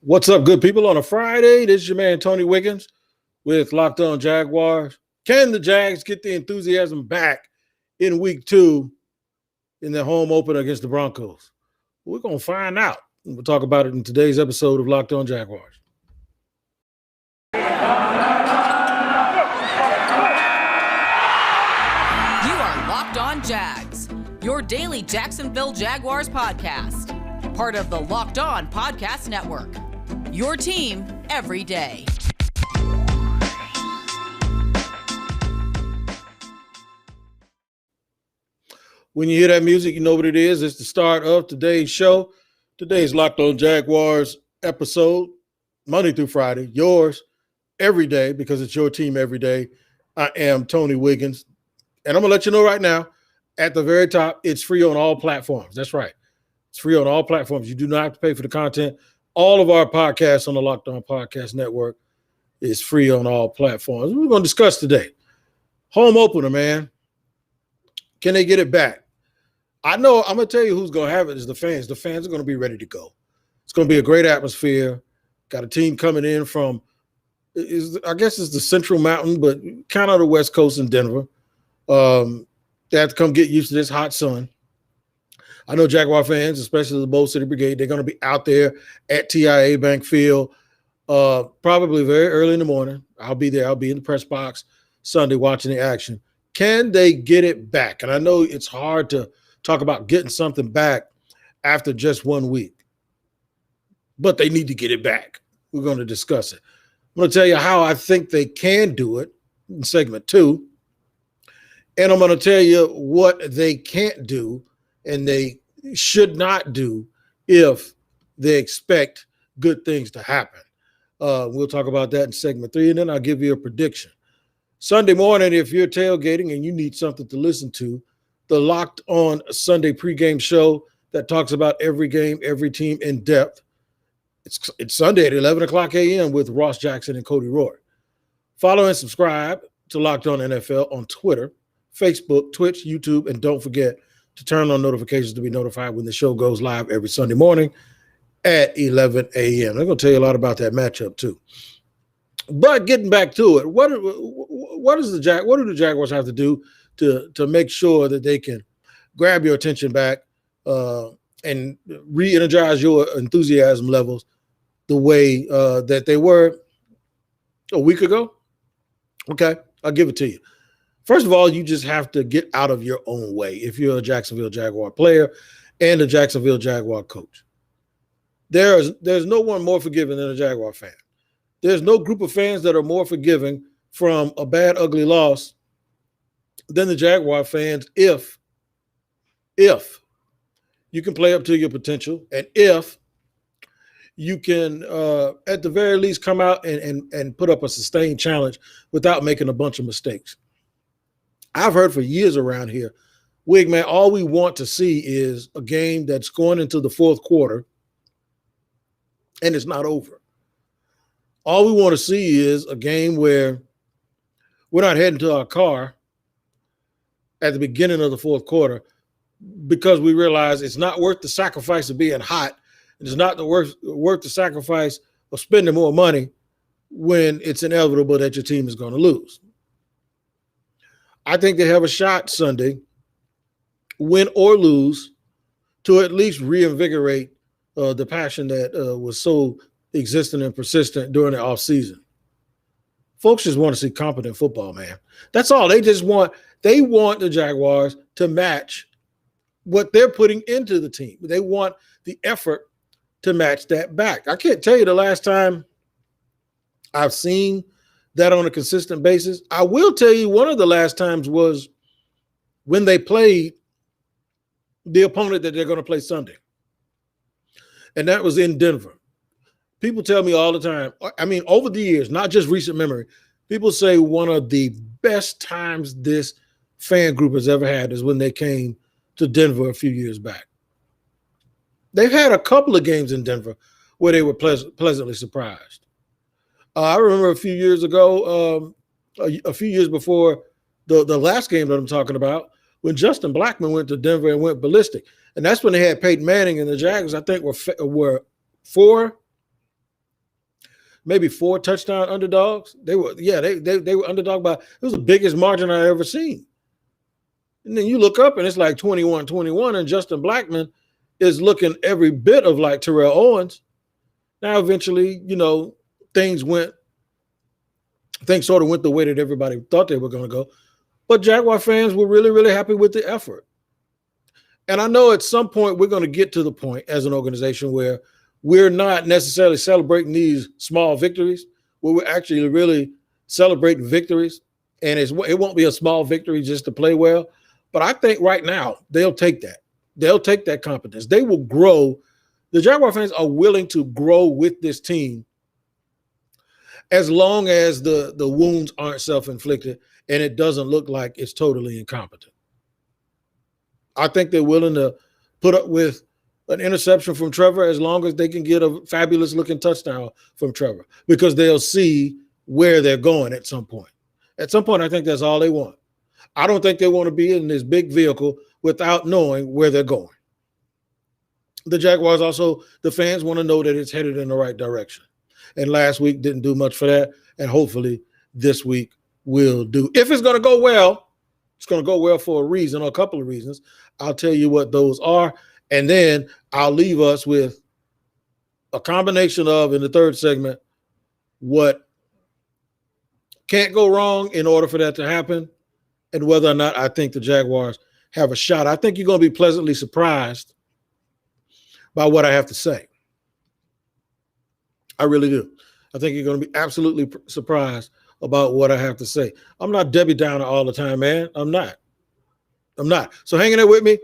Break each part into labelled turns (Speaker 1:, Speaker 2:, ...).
Speaker 1: What's up, good people? On a Friday, this is your man Tony Wiggins with Locked On Jaguars. Can the Jags get the enthusiasm back in week 2 in their home opener against the Broncos? We're going to find out. We'll talk about it in today's episode of Locked On Jaguars.
Speaker 2: You are Locked On Jags, your daily Jacksonville Jaguars podcast. Part of the Locked On Podcast Network. Your team every day.
Speaker 1: When you hear that music, you know what it is. It's the start of today's show. Today's Locked On Jaguars episode, Monday through Friday. Yours every day because it's your team every day. I am Tony Wiggins. And I'm going to let you know right now, at the very top, it's free on all platforms. That's right. It's free on all platforms. You do not have to pay for the content. All of our podcasts on the Locked On Podcast Network is free on all platforms. We're going to discuss today. Home opener, man. Can they get it back? I know I'm going to tell you who's going to have it is the fans. The fans are going to be ready to go. It's going to be a great atmosphere. Got a team coming in from, I guess it's the Central Mountain, but kind of the West Coast in Denver. They have to come get used to this hot sun. I know Jaguar fans, especially the Bowl City Brigade, they're going to be out there at TIAA Bank Field probably very early in the morning. I'll be there. I'll be in the press box Sunday watching the action. Can they get it back? And I know it's hard to talk about getting something back after just 1 week, but they need to get it back. We're going to discuss it. I'm going to tell you how I think they can do it in segment 2. And I'm going to tell you what they can't do and they should not do if they expect good things to happen. We'll talk about that in segment 3, and then I'll give you a prediction. Sunday morning, if you're tailgating and you need something to listen to, the Locked On Sunday pregame show that talks about every game, every team in depth. It's Sunday at 11 o'clock a.m. with Ross Jackson and Cody Roy. Follow and subscribe to Locked On NFL on Twitter, Facebook, Twitch, YouTube, and don't forget to turn on notifications to be notified when the show goes live every Sunday morning at 11 a.m. I'm going to tell you a lot about that matchup too. But getting back to it, what do the Jaguars have to do to make sure that they can grab your attention back and re-energize your enthusiasm levels the way that they were a week ago? Okay, I'll give it to you. First of all, you just have to get out of your own way if you're a Jacksonville Jaguar player and a Jacksonville Jaguar coach. There's no one more forgiving than a Jaguar fan. There's no group of fans that are more forgiving from a bad, ugly loss than the Jaguar fans if you can play up to your potential and if you can, at the very least, come out and put up a sustained challenge without making a bunch of mistakes. I've heard for years around here, Wig, man, all we want to see is a game that's going into the fourth quarter and it's not over. All we want to see is a game where we're not heading to our car at the beginning of the fourth quarter because we realize it's not worth the sacrifice of being hot. It's not worth the sacrifice of spending more money when it's inevitable that your team is going to lose. I think they have a shot Sunday, win or lose, to at least reinvigorate the passion that was so existent and persistent during the offseason. Folks just want to see competent football, man. That's all. They want the Jaguars to match what they're putting into the team. They want the effort to match that back. I can't tell you the last time I've seen that on a consistent basis. I will tell you one of the last times was when they played the opponent that they're going to play Sunday. And that was in Denver. People tell me all the time, I mean, over the years, not just recent memory, people say one of the best times this fan group has ever had is when they came to Denver a few years back. They've had a couple of games in Denver where they were pleasantly surprised. I remember a few years ago, a few years before the last game that I'm talking about, when Justin Blackman went to Denver and went ballistic. And that's when they had Peyton Manning, and the Jaguars, I think, were 4 maybe 4 touchdown underdogs. They were underdog by, it was the biggest margin I ever seen. And then you look up and it's like 21-21, and Justin Blackman is looking every bit of like Terrell Owens. Now, eventually, things sort of went the way that everybody thought they were going to go. But Jaguar fans were really, really happy with the effort. And I know at some point we're going to get to the point as an organization where we're not necessarily celebrating these small victories, where we're actually really celebrating victories. And it won't be a small victory just to play well. But I think right now they'll take that. They'll take that competence. They will grow. The Jaguar fans are willing to grow with this team as long as the wounds aren't self-inflicted and it doesn't look like it's totally incompetent. I think they're willing to put up with an interception from Trevor as long as they can get a fabulous-looking touchdown from Trevor, because they'll see where they're going at some point. At some point, I think that's all they want. I don't think they want to be in this big vehicle without knowing where they're going. The Jaguars also, the fans want to know that it's headed in the right direction. And last week didn't do much for that. And hopefully this week will do. If it's going to go well, it's going to go well for a reason, or a couple of reasons. I'll tell you what those are. And then I'll leave us with a combination of, in the third segment, what can't go wrong in order for that to happen, and whether or not I think the Jaguars have a shot. I think you're going to be pleasantly surprised by what I have to say. I really do. I think you're going to be absolutely surprised about what I have to say. I'm not Debbie Downer all the time, man. I'm not. So hang in there with me.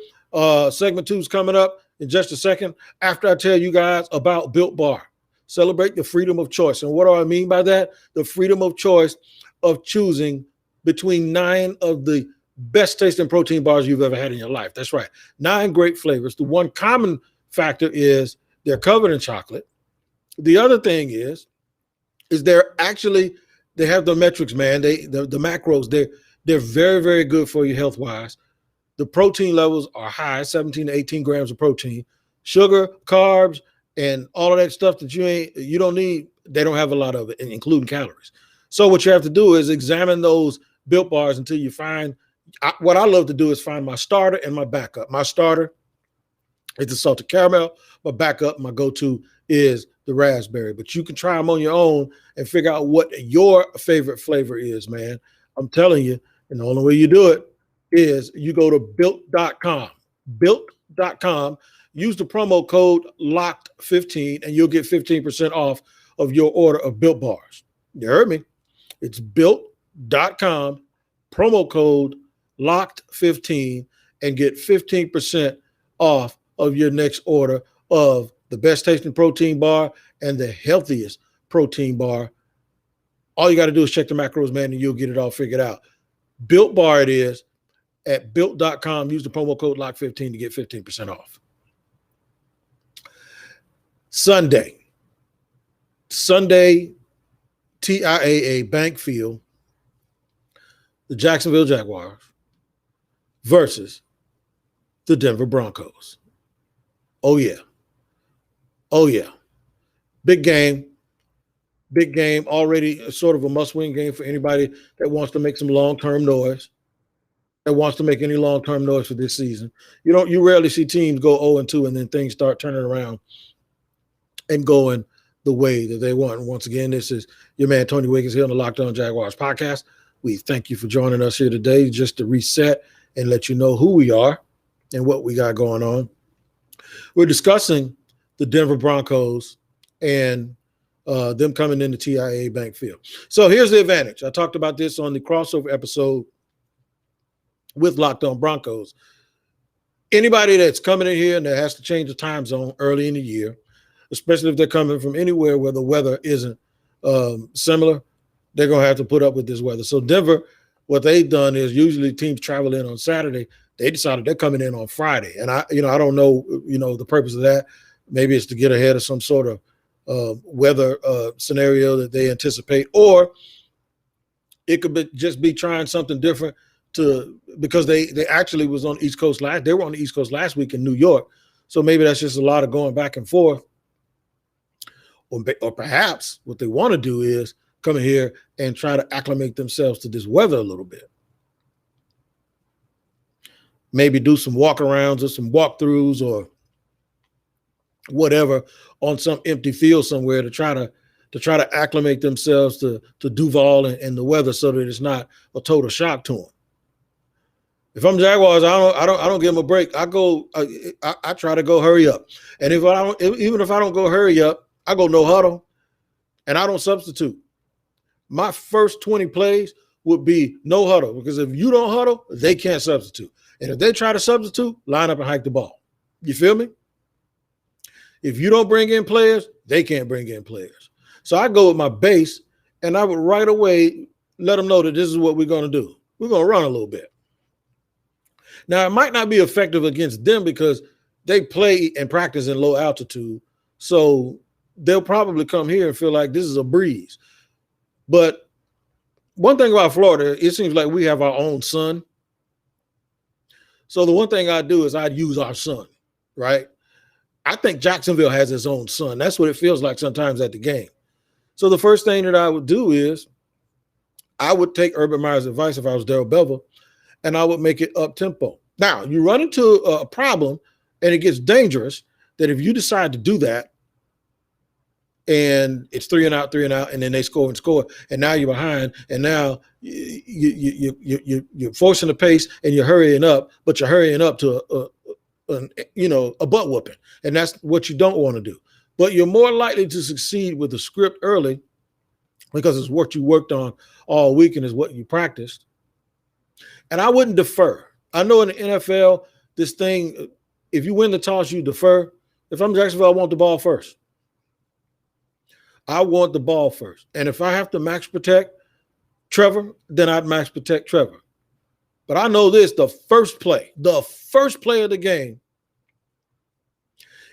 Speaker 1: Segment 2 is coming up in just a second after I tell you guys about Built Bar. Celebrate the freedom of choice. And what do I mean by that? The freedom of choice of choosing between 9 of the best tasting protein bars you've ever had in your life. That's right. 9 great flavors. The one common factor is they're covered in chocolate. The other thing is they have the metrics, man. The macros, they're very, very good for you health-wise. The protein levels are high, 17 to 18 grams of protein. Sugar, carbs, and all of that stuff that you don't need, they don't have a lot of it, including calories. So what you have to do is examine those Built Bars until you find what I love to do is find my starter and my backup. My starter is the salted caramel. My backup, my go-to, is the raspberry. But you can try them on your own and figure out what your favorite flavor is, man. I'm telling you, and the only way you do it is you go to built.com. Built.com. Use the promo code LOCKED15 and you'll get 15% off of your order of Built Bars. You heard me. It's built.com, promo code LOCKED15, and get 15% off of your next order of the best tasting protein bar and the healthiest protein bar. All you got to do is check the macros, man, and you'll get it all figured out. Built Bar it is at built.com. Use the promo code LOCK15 to get 15% off. Sunday, TIAA Bank Field, the Jacksonville Jaguars versus the Denver Broncos. Oh, yeah. Big game. Already sort of a must-win game for anybody that wants to make some long-term noise, that wants to make any long-term noise for this season. You rarely see teams go 0-2 and then things start turning around and going the way that they want. And once again, this is your man, Tony Wiggins, here on the Locked On Jaguars podcast. We thank you for joining us here today, just to reset and let you know who we are and what we got going on. We're discussing the Denver Broncos and them coming into TIAA Bank Field. So here's the advantage. I talked about this on the crossover episode with Locked On Broncos. Anybody that's coming in here and that has to change the time zone early in the year, especially if they're coming from anywhere where the weather isn't similar, they're going to have to put up with this weather. So Denver, what they've done is usually teams travel in on Saturday. They decided they're coming in on Friday. And I don't know, the purpose of that. Maybe it's to get ahead of some sort of weather scenario that they anticipate, or it could just be trying something different because they actually was on the East Coast they were on the East Coast last week in New York. So maybe that's just a lot of going back and forth. or perhaps what they want to do is come in here and try to acclimate themselves to this weather a little bit. Maybe do some walk-arounds or some walkthroughs or whatever on some empty field somewhere to try to acclimate themselves to Duval and the weather, so that it's not a total shock to them. If I'm Jaguars, I don't give them a break. I try to go hurry up, and even if I don't go hurry up, I go no huddle, and I don't substitute. My first 20 plays would be no huddle, because if you don't huddle, they can't substitute, and if they try to substitute, line up and hike the ball. You feel me? If you don't bring in players, they can't bring in players. So I go with my base, and I would right away let them know that this is what we're going to do. We're going to run a little bit. Now, it might not be effective against them because they play and practice in low altitude, so they'll probably come here and feel like this is a breeze. But one thing about Florida, it seems like we have our own sun. So the one thing I do is I'd use our sun, right? I think Jacksonville has its own sun. That's what it feels like sometimes at the game. So the first thing that I would do is I would take Urban Meyer's advice if I was Darrell Bevell, and I would make it up-tempo. Now, you run into a problem, and it gets dangerous, that if you decide to do that, and it's 3 and out, and then they score, and now you're behind, and now you're forcing the pace, and you're hurrying up, but you're hurrying up to a butt whooping, and that's what you don't want to do. But you're more likely to succeed with the script early because it's what you worked on all week and is what you practiced. And I wouldn't defer. I know in the NFL, this thing, if you win the toss, you defer. If I'm Jacksonville, I want the ball first. I want the ball first. And if I have to max protect Trevor, then I'd max protect Trevor. But I know this, the first play of the game,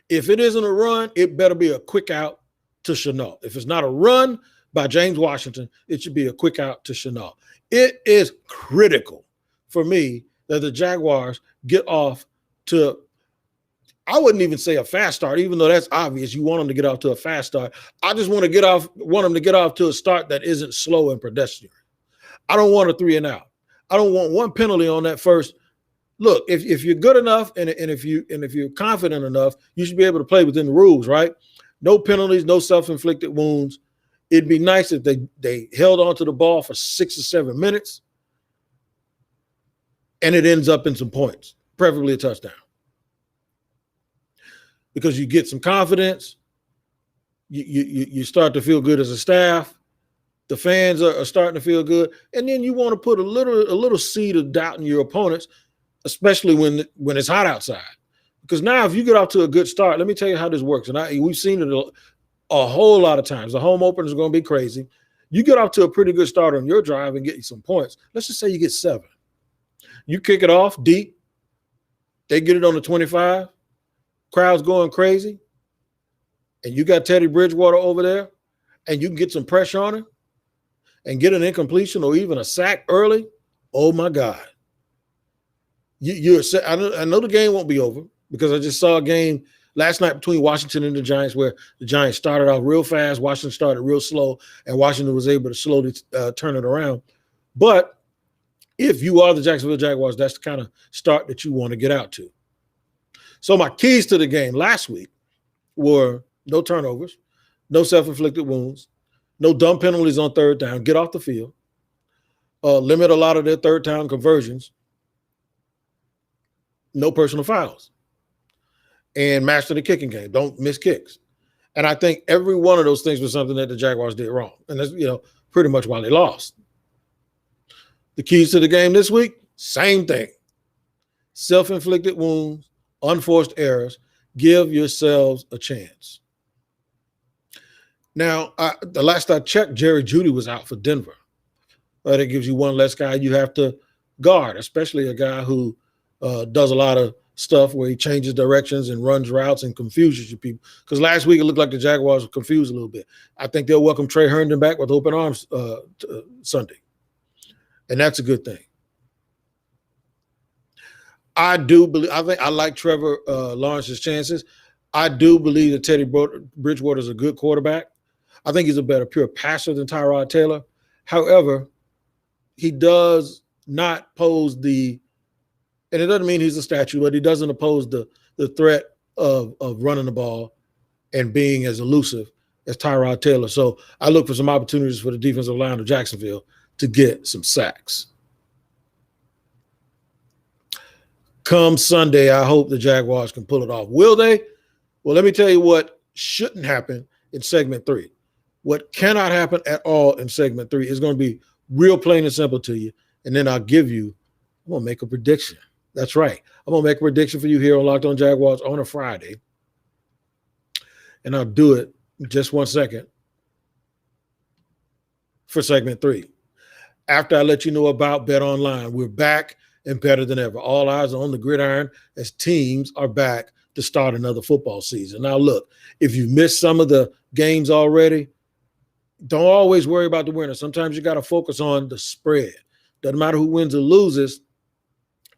Speaker 1: if it isn't a run, it better be a quick out to Shenault. If it's not a run by James Washington, it should be a quick out to Shenault. It is critical for me that the Jaguars get off to, I wouldn't even say a fast start, even though that's obvious. You want them to get off to a fast start. I just want them to get off to a start that isn't slow and pedestrian. I don't want a 3 and out. I don't want one penalty on that first. Look, if you're good enough and if you're confident enough, you should be able to play within the rules, right? No penalties, no self-inflicted wounds. It'd be nice if they held onto the ball for 6 or 7 minutes and it ends up in some points, preferably a touchdown. Because you get some confidence, you start to feel good as a staff. The fans are starting to feel good, and then you want to put a little seed of doubt in your opponents, especially when it's hot outside. Because now, if you get off to a good start, let me tell you how this works. And we've seen it a whole lot of times. The home opener is going to be crazy. You get off to a pretty good start on your drive and get you some points. Let's just say you get 7. You kick it off deep. They get it on the 25. Crowd's going crazy. And you got Teddy Bridgewater over there, and you can get some pressure on him and get an incompletion or even a sack early. Oh, my God. I know the game won't be over, because I just saw a game last night between Washington and the Giants where the Giants started off real fast, Washington started real slow, and Washington was able to slowly turn it around. But if you are the Jacksonville Jaguars, that's the kind of start that you want to get out to. So my keys to the game last week were no turnovers, no self-inflicted wounds, no dumb penalties on third down, get off the field, limit a lot of their third down conversions, no personal fouls, and master the kicking game. Don't miss kicks. And I think every one of those things was something that the Jaguars did wrong. And that's, pretty much why they lost. The keys to the game this week, same thing. Self-inflicted wounds, unforced errors. Give yourselves a chance. Now, the last I checked, Jerry Jeudy was out for Denver. That gives you one less guy you have to guard, especially a guy who does a lot of stuff where he changes directions and runs routes and confuses you people. Because last week it looked like the Jaguars were confused a little bit. I think they'll welcome Trey Herndon back with open arms Sunday. And that's a good thing. I think I like Trevor Lawrence's chances. I do believe that Teddy Bridgewater is a good quarterback. I think he's a better pure passer than Tyrod Taylor. However, he does not pose the, and it doesn't mean he's a statue, but he doesn't oppose the threat of running the ball and being as elusive as Tyrod Taylor. So I look for some opportunities for the defensive line of Jacksonville to get some sacks. Come Sunday, I hope the Jaguars can pull it off. Will they? Well, let me tell you what shouldn't happen in segment 3. What cannot happen at all in segment 3 is going to be real plain and simple to you. And then I'm going to make a prediction. That's right. I'm going to make a prediction for you here on Locked On Jaguars on a Friday. And I'll do it in just 1 second for segment 3. After I let you know about Bet Online, we're back and better than ever. All eyes are on the gridiron as teams are back to start another football season. Now, look, if you missed some of the games already, don't always worry about the winner. Sometimes you got to focus on the spread. Doesn't matter who wins or loses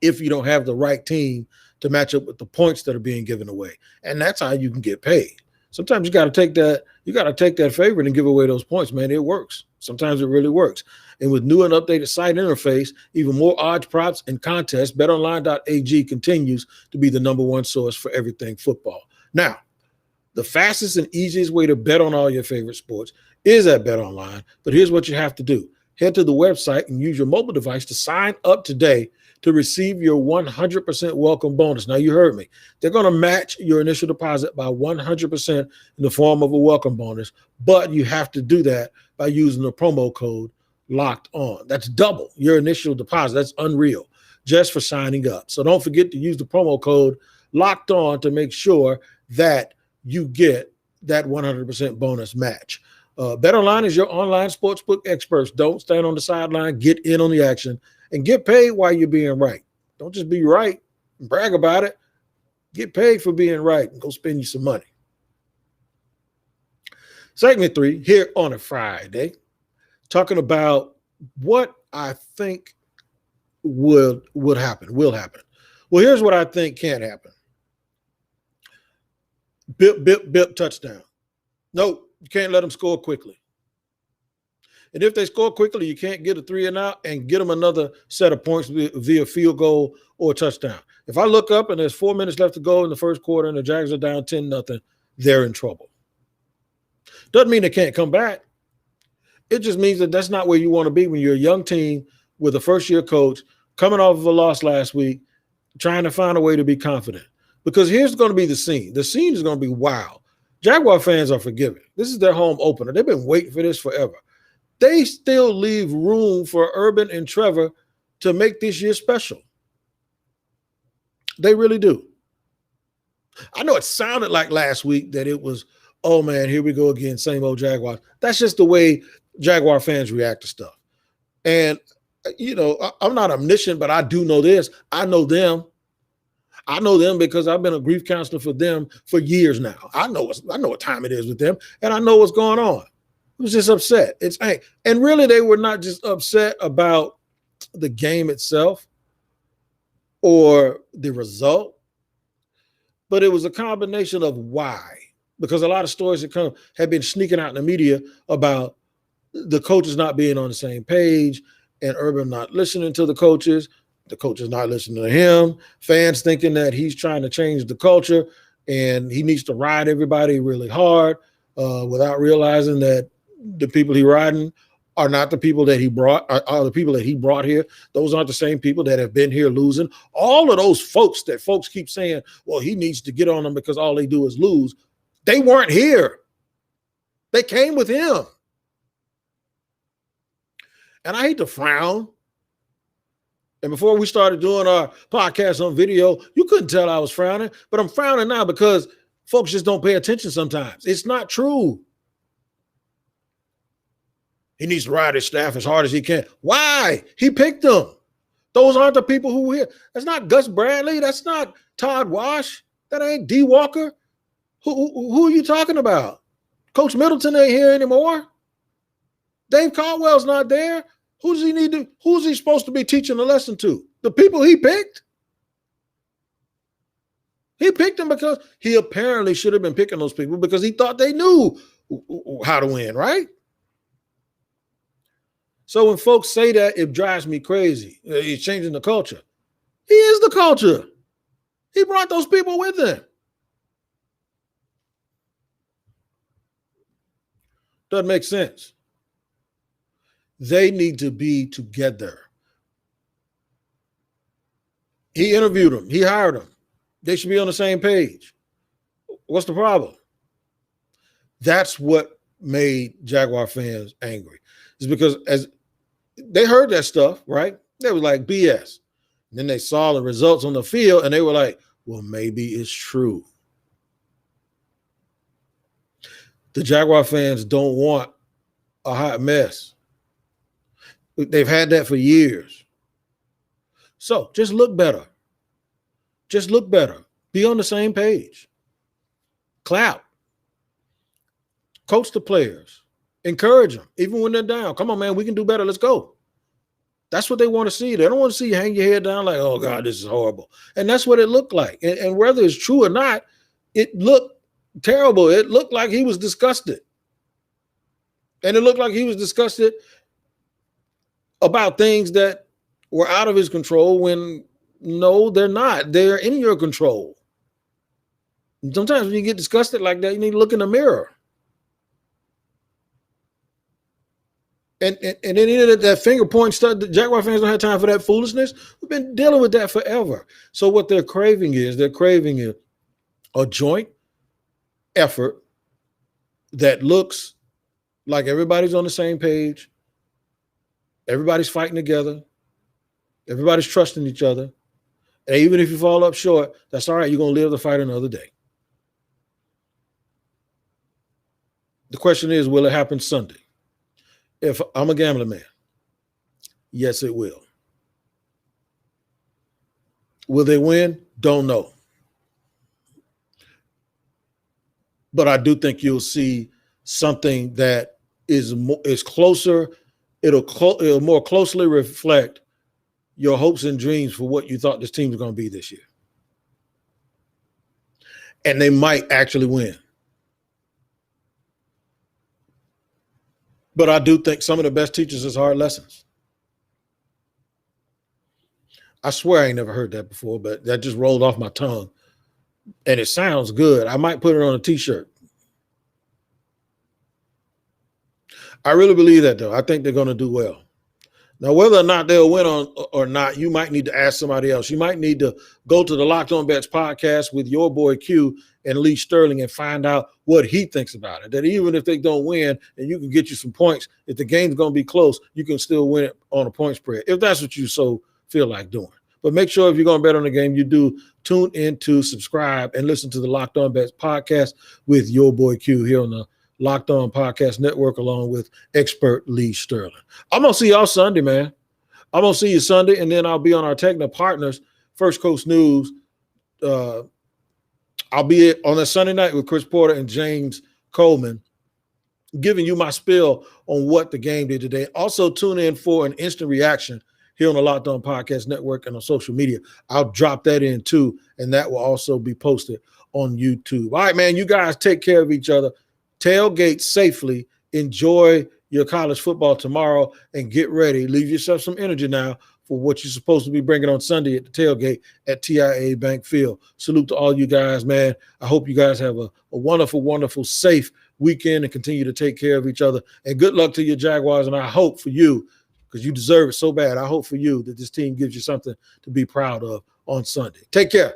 Speaker 1: if you don't have the right team to match up with the points that are being given away. And that's how you can get paid. Sometimes you got to take that. You got to take that favorite and give away those points, man. It works. Sometimes it really works. And with new and updated site interface, even more odds, props, and contests, betonline.ag continues to be the number one source for everything football. Now, the fastest and easiest way to bet on all your favorite sports is at BetOnline. But here's what you have to do. Head to the website and use your mobile device to sign up today to receive your 100% welcome bonus. Now, you heard me. They're going to match your initial deposit by 100% in the form of a welcome bonus, but you have to do that by using the promo code Locked On. That's double your initial deposit. That's unreal just for signing up. So don't forget to use the promo code Locked On to make sure that you get that 100% bonus match. BetOnline is your online sportsbook experts. Don't stand on the sideline. Get in on the action and get paid while you're being right. Don't just be right and brag about it. Get paid for being right and go spend you some money. Segment 3 here on a Friday, talking about what I think will happen. Well, here's what I think can't happen. Bip, touchdown. Nope. You can't let them score quickly. And if they score quickly, you can't get a 3 and out and get them another set of points via field goal or touchdown. If I look up and there's 4 minutes left to go in the first quarter and the Jags are down 10-0, they're in trouble. Doesn't mean they can't come back. It just means that that's not where you want to be when you're a young team with a first-year coach coming off of a loss last week, trying to find a way to be confident. Because here's going to be the scene. The scene is going to be wild. Jaguar fans are forgiving. This is their home opener. They've been waiting for this forever. They still leave room for Urban and Trevor to make this year special. They really do. I know it sounded like last week that it was, oh man, here we go again, same old Jaguars. That's just the way Jaguar fans react to stuff. And, you know, I'm not omniscient, but I do know this. I know them. I know them because I've been a grief counselor for them for years now. I know what time it is with them, and I know what's going on. I was just upset. And really, they were not just upset about the game itself or the result, but it was a combination of why. Because a lot of stories have been sneaking out in the media about the coaches not being on the same page and Urban not listening to the coaches not listening to him, fans thinking that he's trying to change the culture and he needs to ride everybody really hard without realizing that the people he riding are not the people that he brought, are the people that he brought here. Those aren't the same people that have been here losing. All of those folks that folks keep saying, well, he needs to get on them because all they do is lose. They weren't here. They came with him. And I hate to frown. And before we started doing our podcast on video, you couldn't tell I was frowning, but I'm frowning now because folks just don't pay attention sometimes. It's not true. He needs to ride his staff as hard as he can. Why? He picked them. Those aren't the people who were here. That's not Gus Bradley. That's not Todd Wash. That ain't D. Walker. Who are you talking about? Coach Middleton ain't here anymore. Dave Caldwell's not there. Who's he supposed to be teaching a lesson to? The people he picked? He picked them because he apparently should have been picking those people because he thought they knew how to win, right? So when folks say that, it drives me crazy. He's changing the culture. He is the culture. He brought those people with him. Doesn't make sense. They need to be together. He interviewed them. He hired them. They should be on the same page. What's the problem? That's what made Jaguar fans angry. It's because as they heard that stuff, right? They were like, BS. And then they saw the results on the field and they were like, well, maybe it's true. The Jaguar fans don't want a hot mess. They've had that for years. So just look better. Just look better. Be on the same page. Clap. Coach the players. Encourage them, even when they're down. Come on, man, we can do better. Let's go. That's what they want to see. They don't want to see you hang your head down like, oh, God, this is horrible. And that's what it looked like. And whether it's true or not, it looked terrible. It looked like he was disgusted. And it looked like he was disgusted about things that were out of his control when, no, they're not. They're in your control. Sometimes when you get disgusted like that, you need to look in the mirror. And then that finger point stuff, the Jaguar fans don't have time for that foolishness. We've been dealing with that forever. So what they're craving is a joint effort that looks like everybody's on the same page. Everybody's fighting together. Everybody's trusting each other. And even if you fall up short, that's all right. You're going to live the fight another day. The question is, will it happen Sunday? If I'm a gambling man, yes, it will. Will they win? Don't know. But I do think you'll see something that is closer. It'll more closely reflect your hopes and dreams for what you thought this team was going to be this year. And they might actually win. But I do think some of the best teachers is hard lessons. I swear I ain't never heard that before, but that just rolled off my tongue. And it sounds good. I might put it on a t-shirt. I really believe that, though. I think they're going to do well. Now, whether or not they'll win or not, you might need to ask somebody else. You might need to go to the Locked On Bets podcast with your boy Q and Lee Sterling and find out what he thinks about it. That even if they don't win and you can get you some points, if the game's going to be close, you can still win it on a point spread, if that's what you so feel like doing. But make sure if you're going to bet on the game, you do tune in to subscribe and listen to the Locked On Bets podcast with your boy Q here on the Locked On Podcast Network, along with expert Lee Sterling. I'm going to see y'all Sunday, man. I'm going to see you Sunday, and then I'll be on our Techno Partners, First Coast News. I'll be on a Sunday night with Chris Porter and James Coleman, giving you my spill on what the game did today. Also, tune in for an instant reaction here on the Locked On Podcast Network and on social media. I'll drop that in, too, and that will also be posted on YouTube. All right, man, you guys take care of each other. Tailgate safely. Enjoy your college football tomorrow and get ready. Leave yourself some energy now for what you're supposed to be bringing on Sunday at the tailgate at TIAA Bank Field. Salute to all you guys, man. I hope you guys have a wonderful, wonderful, safe weekend and continue to take care of each other. And good luck to your Jaguars. And I hope for you, because you deserve it so bad, I hope for you that this team gives you something to be proud of on Sunday. Take care.